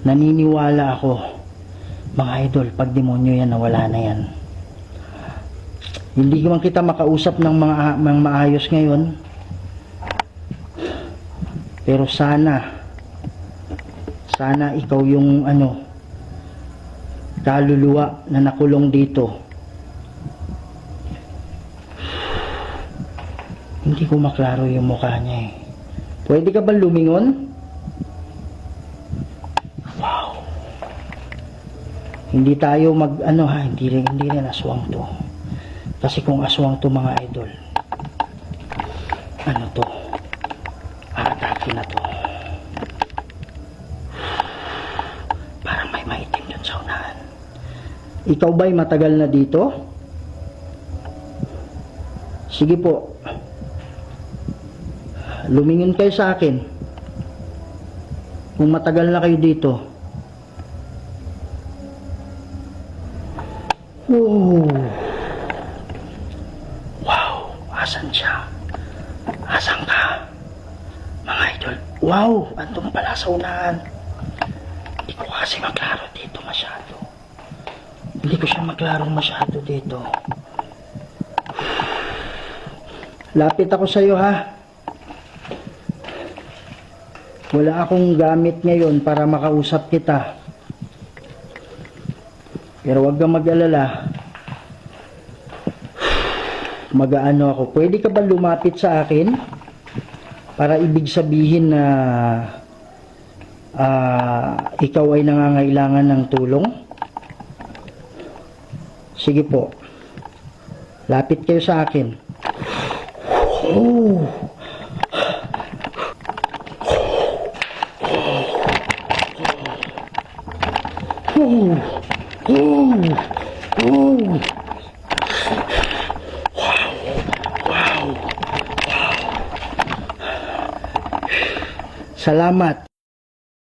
naniniwala ako, mga idol, pag demonyo yan, nawala na yan. Hindi man kita makausap ng mga maayos ngayon, pero sana ikaw yung kaluluwa na nakulong dito. Hindi ko maklaro yung mukha niya eh. Pwede ka ba lumingon? Wow. Hindi tayo hindi rin aswang to. Kasi kung aswang to, mga idol, to? Atake na to. Parang may maitim dun sa unahan. Ikaw ba'y matagal na dito? Sige po. Lumingon kayo sa akin. Kung matagal na kayo dito. Oh. Wow, asan siya? Asan ka? Mga idol. Wow, andun pala sa unahan. Hindi ko kasi maklaro dito masyado. Hindi ko siya maklaro masyado dito. Lapit ako sa iyo, ha? Wala akong gamit ngayon para makausap kita. Pero wag kang mag-alala. Mag-aano ako. Pwede ka ba lumapit sa akin? Para ibig sabihin na ikaw ay nangangailangan ng tulong? Sige po. Lapit kayo sa akin. Oh. Oh. Oh. Oh. Salamat.